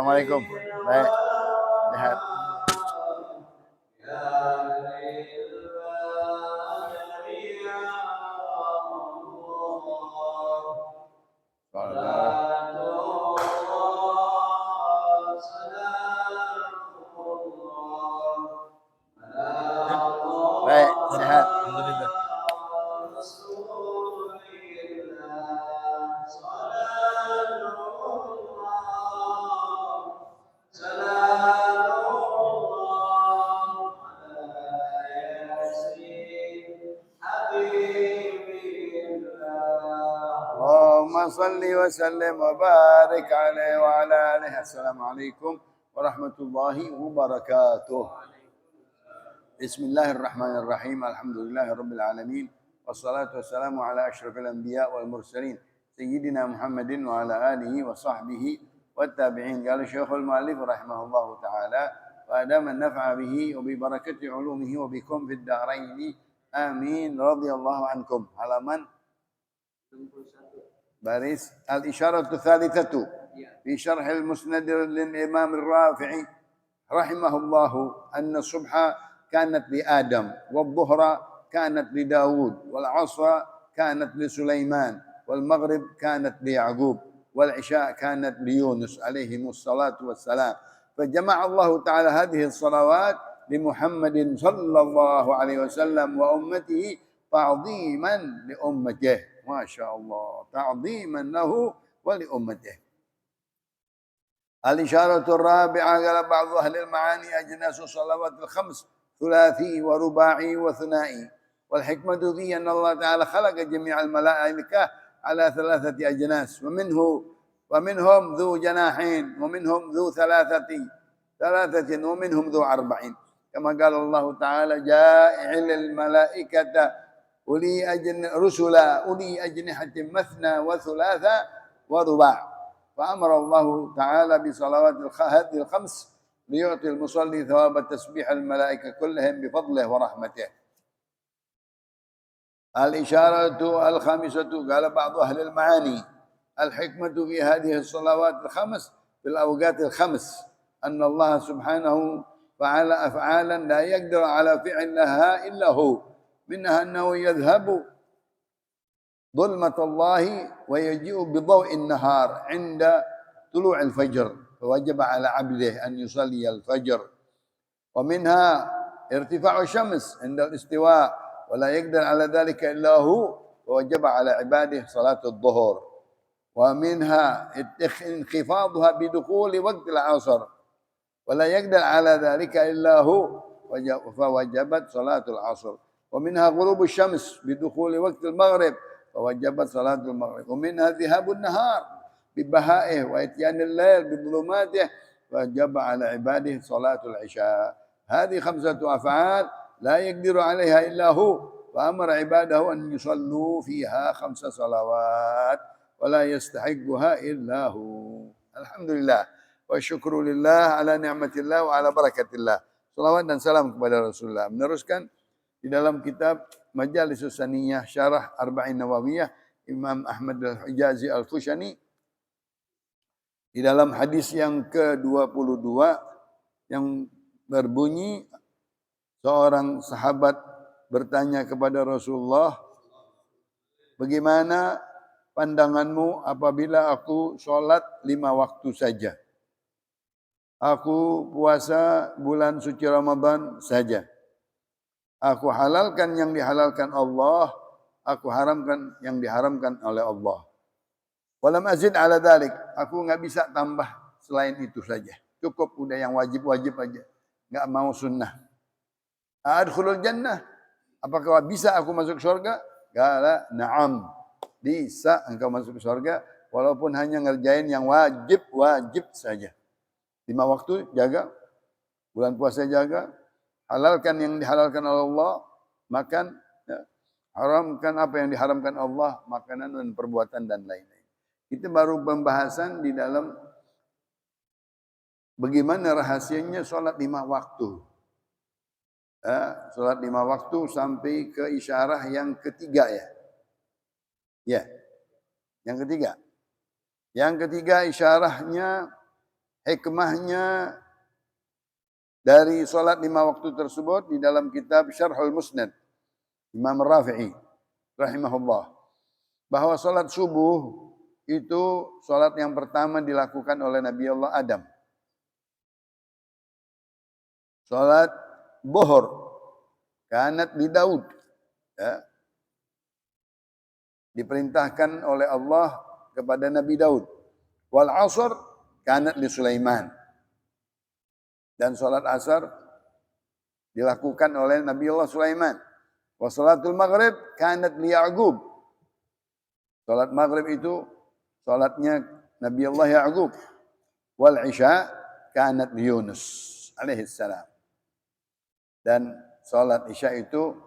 Assalamualaikum. Baik, sehat. Baik, sehat. Alhamdulillah. Allahumma salli wa sallim wa barik alaihi wa ala alihi. Assalamualaikum warahmatullahi wabarakatuh. Bismillahirrahmanirrahim. Alhamdulillahirabbil alamin. Wassalatu wassalamu ala asyrafil anbiya wal mursalin sayyidina Muhammadin wa ala alihi wa sahbihi wat tabi'in. Qala Syekhul Mu'allif rahimahullahu taala wa adama an-naf'a bihi wa bi barakati ulumihi wa bikum fid dharain. Amin. Radhiyallahu ankum. Halaman baris al-isyaratu thalithatu fi syarh al-musnad lil Imam al-Rafi'i rahimahullahu anna subha kanat li Adam wal dhuhra kanat li Daud wal 'asra kanat li Sulaiman wal maghrib kanat li Ya'qub wal 'isya kanat li Yunus alaihimus salatu wassalam. Fajama'a Allah ta'ala hadhihi as-salawat li Muhammadin sallallahu alaihi wasallam wa ummatihi ta'dhiman li ummatihi. Masya Allah, ta'dhiman lahu wa li ummatihi. Al-isyaratu ar-rabi'ah qala ba'd ahli al-ma'ani ajnasu salawat al-khams ثلاثي ورباعي وثنائي والحكمة في أن الله تعالى خلق جميع الملائكة على ثلاثة أجناس ومنهم ذو جناحين ومنهم ذو ثلاثة ومنهم ذو 40 كما قال الله تعالى جاعل الملائكة رسلا أولي أجنحة مثنى وثلاثة ورباع فأمر الله تعالى بصلوات هذه الخمس ليعطي المصلي ثواب تسبيح الملائكة كلهم بفضله ورحمته. الإشارة الخامسة قال بعض أهل المعاني الحكمة في هذه الصلوات الخمس في الأوقات الخمس أن الله سبحانه فعل أفعالا لا يقدر على فعلها إلا هو منها أنه يذهب ظلمة الله ويجيء بضوء النهار عند طلوع الفجر فوجب على عبده أن يصلي الفجر ومنها ارتفاع الشمس عند الاستواء ولا يقدر على ذلك إلا هو فوجب على عباده صلاة الظهر ومنها انخفاضها بدخول وقت العصر ولا يقدر على ذلك إلا هو فوجبت صلاة العصر ومنها غروب الشمس بدخول وقت المغرب فوجبت صلاة المغرب ومنها ذهاب النهار ببهائه وإتيان الليل بظلماته وجب على عباده صلاة العشاء. هذه خمسة أفعال لا يقدر عليها إلا هو فأمر عباده أن يصلوا فيها 5 صلوات ولا يستحقها إلا هو. Alhamdulillah wa syukru lillah ala ni'matillah wa ala barakatillah. Salawat dan salam kepada Rasulullah. Meneruskan di dalam kitab Majalisus Saniyah Syarah Arba'in Nawawiyah Imam Ahmad al-Hijazi al-Fushani di dalam hadis yang ke-22 yang berbunyi seorang sahabat bertanya kepada Rasulullah, bagaimana pandanganmu apabila aku sholat 5 waktu saja? Aku puasa bulan suci Ramadan saja. Aku halalkan yang dihalalkan Allah, aku haramkan yang diharamkan oleh Allah. Walam azid ala dhalik, aku enggak bisa tambah selain itu saja. Cukup udah yang wajib-wajib aja. Enggak mau sunnah. Adkhulul jannah, apakah bisa aku masuk surga? Qala na'am. Bisa engkau masuk surga walaupun hanya ngerjain yang wajib saja. 5 waktu jaga, bulan puasa jaga, halalkan yang dihalalkan oleh Allah, makan, ya. Haramkan apa yang diharamkan Allah, makanan dan perbuatan dan lain-lain. Itu baru pembahasan di dalam bagaimana rahasianya sholat 5 waktu. Sholat 5 waktu sampai ke isyarah yang ketiga ya. Ya, yang ketiga. Yang ketiga isyarahnya hikmahnya dari solat 5 waktu tersebut di dalam kitab Syarhul Musnad Imam Rafi'i rahimahullah, bahwa solat subuh itu solat yang pertama dilakukan oleh Nabi Allah Adam. Solat Bohor kanat di Daud, ya, diperintahkan oleh Allah kepada Nabi Daud. Wal asr kanat li Sulaiman, dan salat asar dilakukan oleh Nabi Allah Sulaiman. Wa salatul maghrib kanat li Ya'qub, salat maghrib itu salatnya Nabi Allah Ya'qub. Wal isya kanat li Yunus alaihi salam, dan salat isya itu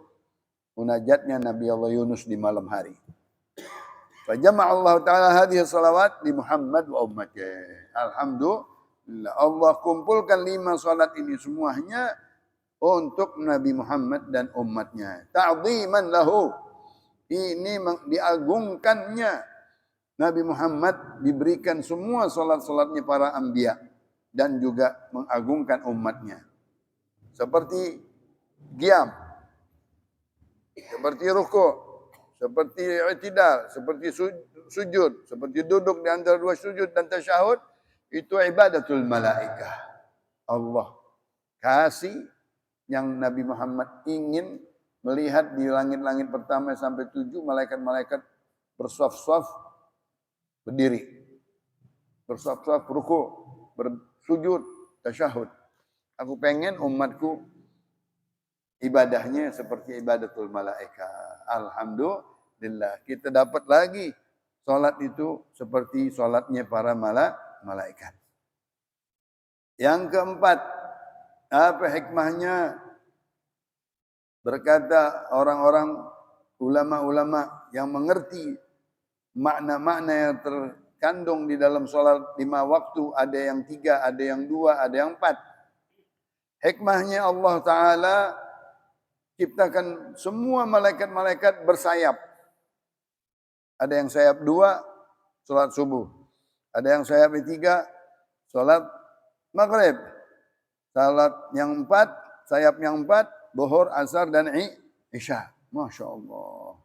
munajatnya Nabi Allah Yunus di malam hari. Fajama' Allah Ta'ala hadhihi salawat li Muhammad wa ummatihi. Alhamdulillah, Allah kumpulkan 5 salat ini semuanya untuk Nabi Muhammad dan umatnya. Ta'ziman lahu, ini diagungkannya Nabi Muhammad, diberikan semua salat-salatnya para anbiya, dan juga mengagungkan umatnya. Seperti qiyam, seperti rukuk, seperti i'tidal, seperti sujud, seperti duduk di antara 2 sujud dan tasyahud, itu ibadatul malaikah. Allah kasih yang Nabi Muhammad ingin melihat di langit-langit pertama sampai 7, malaikat-malaikat bersaf-saf berdiri, bersaf-saf ruku', bersujud, tasyahud. Aku pengen umatku ibadahnya seperti ibadatul malaikah. Alhamdulillah, kita dapat lagi solat itu seperti solatnya para malaikat. Yang keempat, apa hikmahnya? Berkata orang-orang ulama-ulama yang mengerti makna-makna yang terkandung di dalam solat 5 waktu, ada yang 3, ada yang 2, ada yang 4. Hikmahnya Allah Ta'ala ciptakan semua malaikat-malaikat bersayap. Ada yang sayap 2, solat subuh. Ada yang sayap 3, solat maghrib. Salat yang 4, sayap yang 4, Zuhur, Asar, dan Isya. Masya Allah.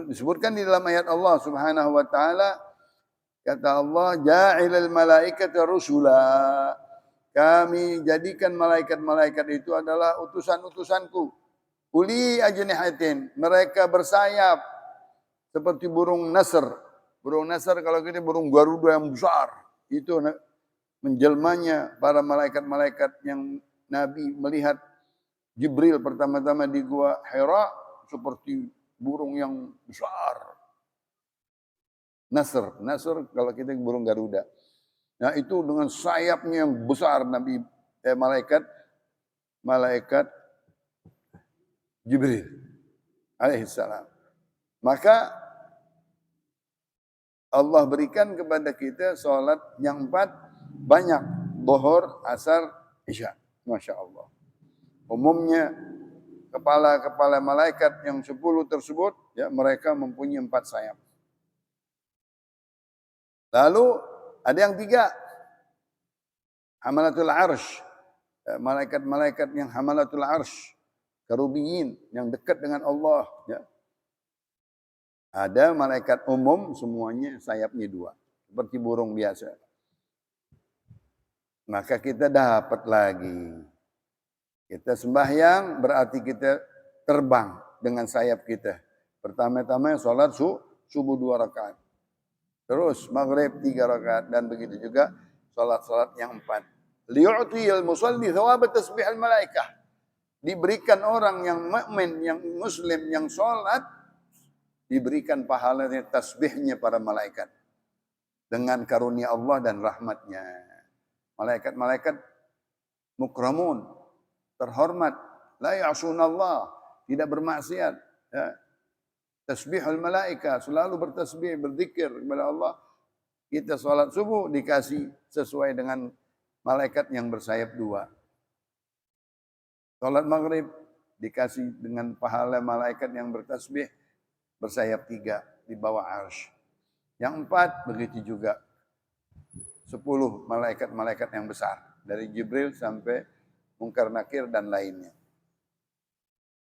Disebutkan di dalam ayat Allah Subhanahu wa Ta'ala, kata Allah, ja'ilal malaikata rusula. Kami jadikan malaikat-malaikat itu adalah utusan-utusanku. Uli ajnihatin, mereka bersayap seperti burung nasr. Burung nasr kalau kita burung garuda yang besar. Itu menjelmanya para malaikat-malaikat yang Nabi melihat Jibril pertama-tama di Gua Hira, seperti burung yang besar. Nasr kalau kita burung garuda. Nah, itu dengan sayapnya yang besar malaikat Jibril alaihissalam. Maka Allah berikan kepada kita salat yang 4 banyak, Zuhur, Asar, Isya. Masya Allah. Umumnya kepala-kepala malaikat yang 10 tersebut, ya, mereka mempunyai 4 sayap. Lalu ada yang 3, Hamalatul Arsh, malaikat-malaikat yang Hamalatul Arsh, kerubiyin, yang dekat dengan Allah. Ya. Ada malaikat umum, semuanya sayapnya 2, seperti burung biasa. Maka kita dapat lagi. Kita sembahyang berarti kita terbang dengan sayap kita. Pertama-tama salat subuh 2 rakaat. Terus maghrib 3 rakaat, dan begitu juga salat-salat yang 4. Liyu'tiyal musalli thawab tasbihal malaikah. Diberikan orang yang mukmin, yang muslim, yang salat, diberikan pahalanya tasbihnya para malaikat dengan karunia Allah dan rahmatnya. Malaikat-malaikat mukramun, terhormat, la ya'sunallah, tidak bermaksiat. Ya. Tasbihul malaika, selalu bertasbih, berzikir kepada Allah. Kita salat subuh dikasih sesuai dengan malaikat yang bersayap 2. Salat maghrib dikasih dengan pahala malaikat yang bertasbih bersayap 3 di bawah arsy. Yang 4 begitu juga. 10 malaikat-malaikat yang besar. Dari Jibril sampai Munkar Nakir dan lainnya.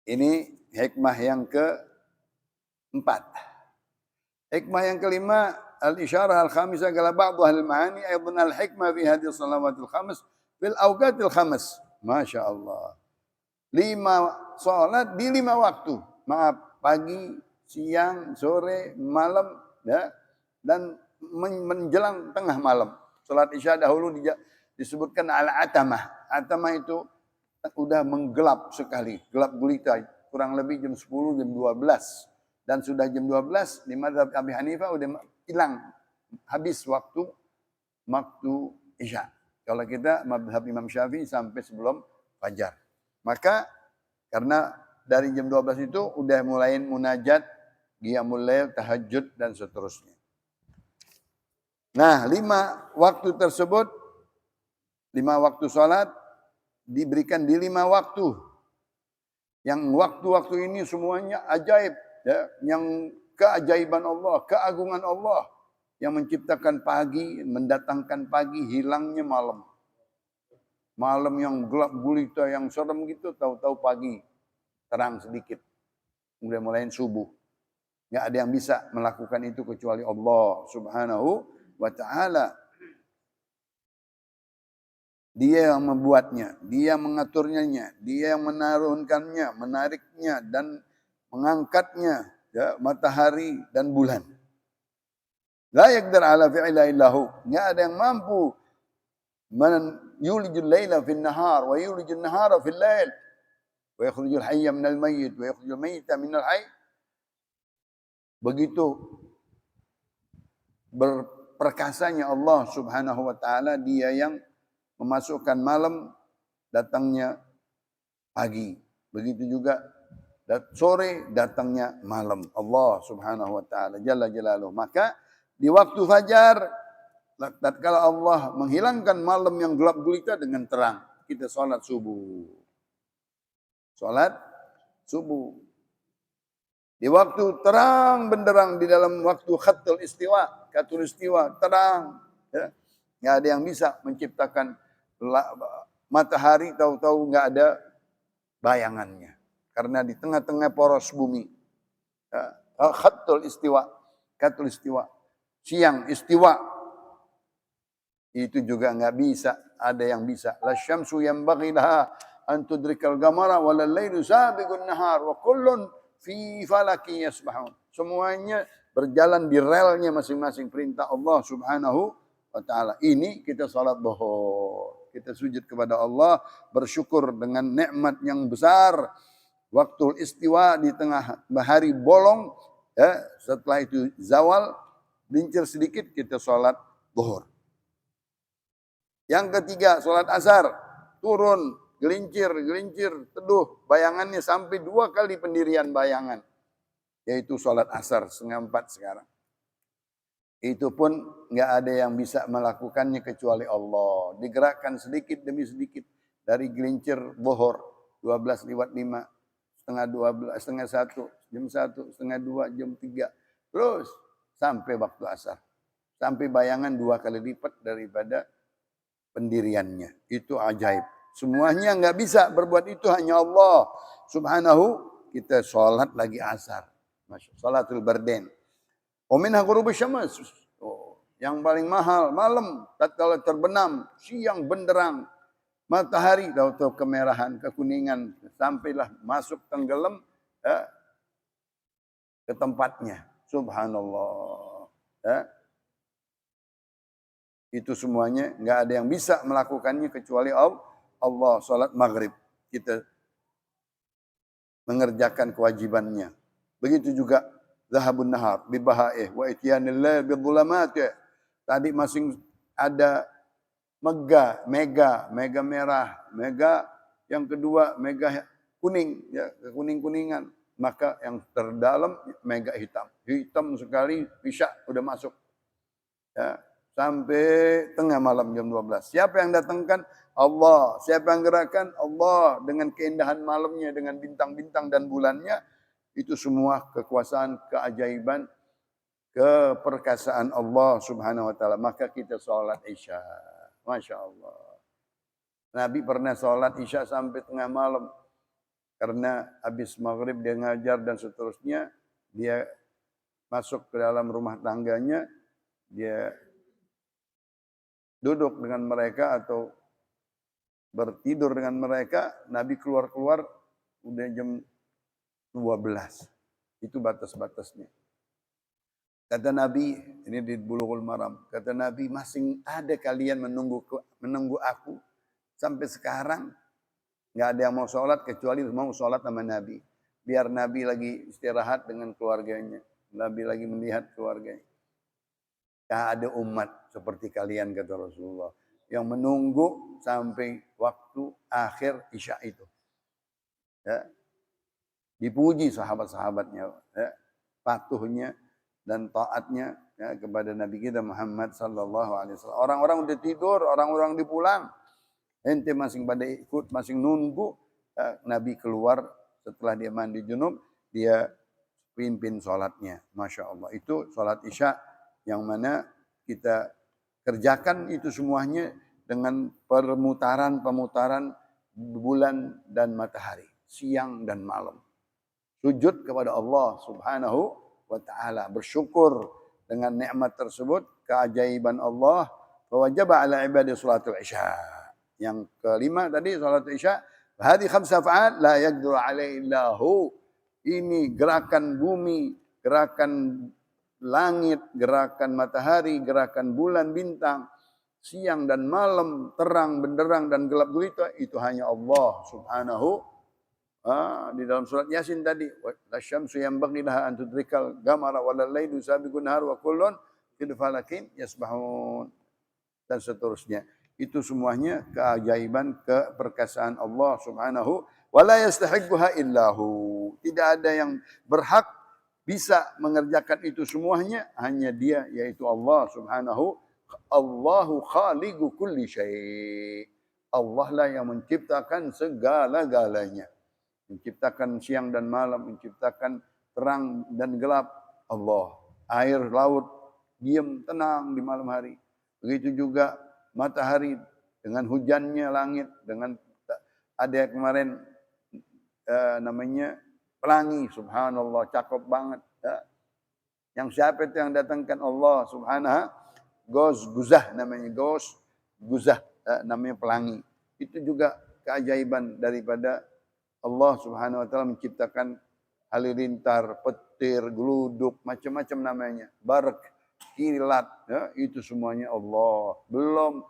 Ini hikmah yang keempat. Hikmah yang kelima, al-isyarah al-khamisah kala ba'du ahli ma'ani aydan al-hikmah fi hadhihi salawatil khams fil awqatil khams. Masya Allah. 5 salat di 5 waktu. Maaf, pagi, siang, sore, malam, ya, dan menjelang tengah malam. Salat Isya dahulu disebutkan al-atamah. Atamah itu udah menggelap sekali, gelap gulita, kurang lebih jam 10, jam 12. Dan sudah jam 12 di mazhab Abi Hanifah udah hilang, habis waktu Isya. Kalau kita mazhab Imam Syafi'i sampai sebelum fajar. Maka karena dari jam 12 itu udah mulai munajat, qiyamul lail, tahajud dan seterusnya. Nah, 5 waktu tersebut, 5 waktu salat diberikan di 5 waktu. Yang waktu-waktu ini semuanya ajaib, ya, yang keajaiban Allah, keagungan Allah yang menciptakan pagi, mendatangkan pagi, hilangnya malam. Malam yang gelap gulita, yang serem gitu, tahu-tahu pagi terang sedikit. Kemudian mulai subuh. Nggak ada yang bisa melakukan itu kecuali Allah Subhanahu wa ta'ala. Dia yang membuatnya, dia yang mengaturnya, dia yang menurunkannya, menariknya dan mengangkatnya, ya, matahari dan bulan. La yaqdir ala fi'la illahu. Nggak ada yang mampu yulijul laila fil nahar wa yulijul nahara fil lail wa yukhrijul hayya minal mayyit wa yukhrijul mayyita minal hayy. Begitu berperkasanya Allah Subhanahu wa taala, dia yang memasukkan malam, datangnya pagi. Begitu juga sore, datangnya malam. Allah Subhanahu wa taala jalla jalaluhu. Maka di waktu fajar, tatkala Allah menghilangkan malam yang gelap gulita dengan terang, kita salat subuh. Salat subuh. Di waktu terang benderang, di dalam waktu khatul istiwa, terang, ya. Nggak ada yang bisa menciptakan matahari, tahu-tahu nggak ada bayangannya. Karena di tengah-tengah poros bumi. Ya, khatul istiwa. Siang istiwa. Itu juga nggak bisa, ada yang bisa. La syamsu yanbaghi laha an tudrikal qamara wa lal-lailu sabiqun nahar wa kullun fi falaki yasbahun. Semuanya berjalan di relnya masing-masing perintah Allah Subhanahu wa ta'ala. Ini kita salat zuhur. Kita sujud kepada Allah, bersyukur dengan nikmat yang besar. Waktu istiwa di tengah hari bolong, ya, setelah itu zawal, lincir sedikit, kita salat zuhur. Yang ketiga, salat asar, turun, gelincir, teduh, bayangannya sampai 2 kali pendirian bayangan. Yaitu salat asar, 3:30 sekarang. Itu pun nggak ada yang bisa melakukannya kecuali Allah. Digerakkan sedikit demi sedikit. Dari gelincir zuhur, 12:05, setengah 12, setengah 1, jam 1, setengah 2, jam 3. Terus sampai waktu asar. Sampai bayangan 2 kali lipat daripada pendiriannya. Itu ajaib. Semuanya nggak bisa berbuat itu, hanya Allah Subhanahu. Kita sholat lagi asar. Sholatul bardain. Ominha ghurubus syams. Yang paling mahal malam, tatkala terbenam, siang benderang, matahari tahu-tahu kemerahan, kekuningan, sampailah masuk tenggelam, ya, ke tempatnya. Subhanallah. Ya. Itu semuanya nggak ada yang bisa melakukannya kecuali Allah. Salat maghrib kita mengerjakan kewajibannya. Begitu juga zahabun nahar bibahaih wa ityanil lail bidhulamat. Tadi masing ada mega merah, mega yang kedua mega kuning, ya, kuning-kuningan. Maka yang terdalam mega hitam sekali, isya udah masuk, ya, sampai tengah malam jam 12. Siapa yang datangkan? Allah. Siapa yang gerakkan? Allah. Dengan keindahan malamnya, dengan bintang-bintang dan bulannya. Itu semua kekuasaan, keajaiban keperkasaan Allah Subhanahu wa taala, maka kita salat Isya. Masya Allah. Nabi pernah salat Isya sampai tengah malam. Karena habis maghrib dia ngajar dan seterusnya, dia masuk ke dalam rumah tangganya, dia duduk dengan mereka atau bertidur dengan mereka, Nabi keluar-keluar udah jam 12. Itu batas-batasnya. Kata Nabi, ini di Bulughul Maram, kata Nabi, masih ada kalian menunggu aku sampai sekarang. Nggak ada yang mau sholat kecuali mau sholat sama Nabi. Biar Nabi lagi istirahat dengan keluarganya. Nabi lagi melihat keluarganya. Nggak ada umat seperti kalian, kata Rasulullah, yang menunggu sampai waktu akhir Isya itu. Ya. Dipuji sahabat-sahabatnya, ya, patuhnya dan taatnya, ya, kepada Nabi kita Muhammad sallallahu alaihi wasallam. Orang-orang udah tidur, orang-orang dipulang. Ente masing pada ikut, masing nunggu. Nabi keluar setelah dia mandi junub, dia pimpin sholatnya. Masya Allah. Itu sholat Isya yang mana kita kerjakan itu semuanya dengan pemutaran bulan dan matahari. Siang dan malam. Sujud kepada Allah Subhanahu wa ta'ala. Bersyukur dengan nikmat tersebut, keajaiban Allah. Wajaba ala ibadi sholatul Isya. Yang kelima tadi salat Isya, hadhi khamsa fa'al la yaqdiru alaihi illa hu. Ini gerakan bumi, gerakan langit, gerakan matahari, gerakan bulan bintang, siang dan malam, terang benderang dan gelap gulita, itu hanya Allah Subhanahu. Di dalam surat Yasin tadi, wasyamsu yanbaghi laha an tudrikal qamara wal lailu sabiqun nahar wa kullun fi falakin yasbahun, dan seterusnya. Itu semuanya keajaiban, keperkasaan Allah Subhanahu wa la yastahiqquha illahu. Tidak ada yang berhak bisa mengerjakan itu semuanya, hanya Dia, yaitu Allah Subhanahu. Allahu khaliqu kulli syai'. Allah lah yang menciptakan segala-galanya. Menciptakan siang dan malam, menciptakan terang dan gelap. Allah. Air, laut, diam, tenang di malam hari. Begitu juga matahari dengan hujannya, langit dengan ada kemarin namanya pelangi, subhanallah, cakep banget. Ya. Yang siapa itu yang datangkan? Allah Subhanahu. Guzah namanya, Guzah namanya pelangi. Itu juga keajaiban daripada Allah Subhanahu wa taala menciptakan halilintar, petir, geluduk, macam-macam namanya. Barq, kilat, ya, itu semuanya Allah. Belum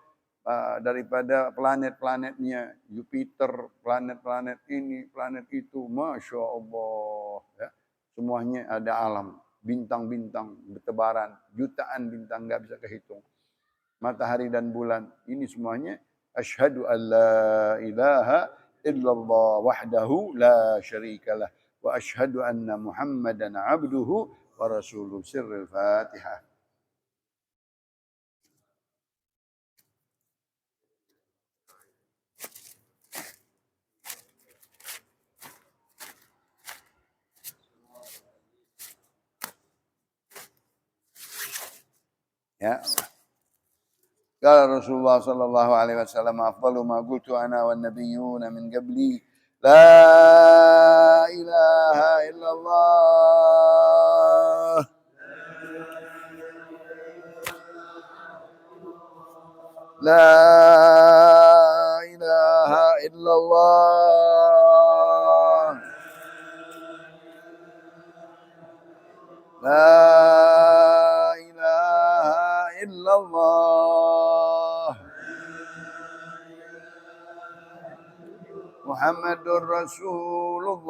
daripada planet-planetnya, Jupiter, planet-planet ini, planet itu, Masya Allah. Ya. Semuanya ada alam, bintang-bintang bertebaran, jutaan bintang nggak bisa kehitung. Matahari dan bulan, ini semuanya asyhadu an la ilaha illallah wahdahu la syarikalah wa asyhadu anna Muhammadan abduhu wa rasuluh. Sirrul Fatihah. Ya. Qala Rasulullah sallallahu alaihi wasallam, afdalu ma qultu ana wan nabiyyuna min qabli, la ilaha illallah. La ilaha illallah. La ilaha illallah. Muhammadur Rasulullah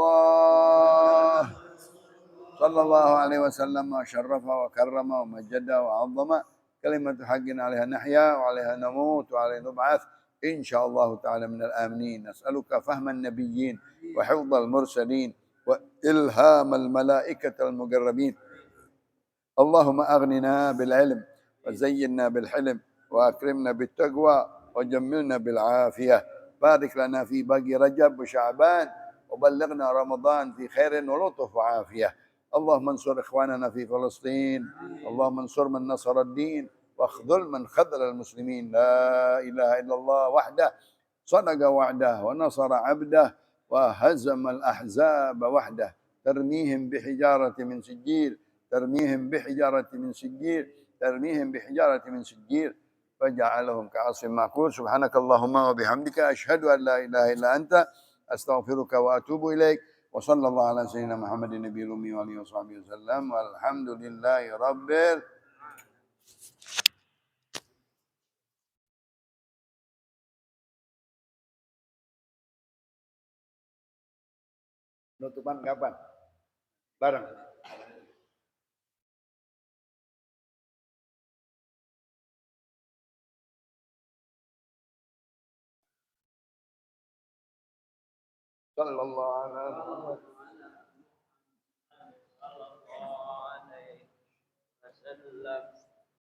sallallahu alaihi wasallam, wa syarrafa wa karrama wa majjada wa 'azzama kalimatu haqqin 'alaiha nahya wa 'alaiha namut wa 'alaiha nub'ats insyaallah ta'ala minal aminin. Nas'aluka fahman nabiyyin wa hifdzal mursalin wa ilhamal malaikatil muqarrabin. Allahumma aghnina bil ilm wa zayyinna bil hilm wa akrimna bit taqwa wa jammilna bil afiyah. Barik lana fi bagi Rajab wa Sya'ban wa ballighna Ramadan fi khairin wa lutuf wa afiyah. اللهم انصر إخواننا في فلسطين، اللهم انصر من نصر الدين واخذل من خذل المسلمين. لا إله إلا الله وحده صدق وعده ونصر عبده وهزم الأحزاب وحده. ترميهم بحجارة من سجيل، ترميهم بحجارة من سجيل، ترميهم بحجارة من سجيل فجعلهم كعصف مأكول. سبحانك اللهم وبحمدك أشهد أن لا إله إلا أنت أستغفرك وأتوب إليك. وصلى الله على سيدنا محمد النبي الأمي وآله وصحبه وسلم والحمد لله رب Penutupan kapan? Bareng. Sallallahu alaihi wasallam.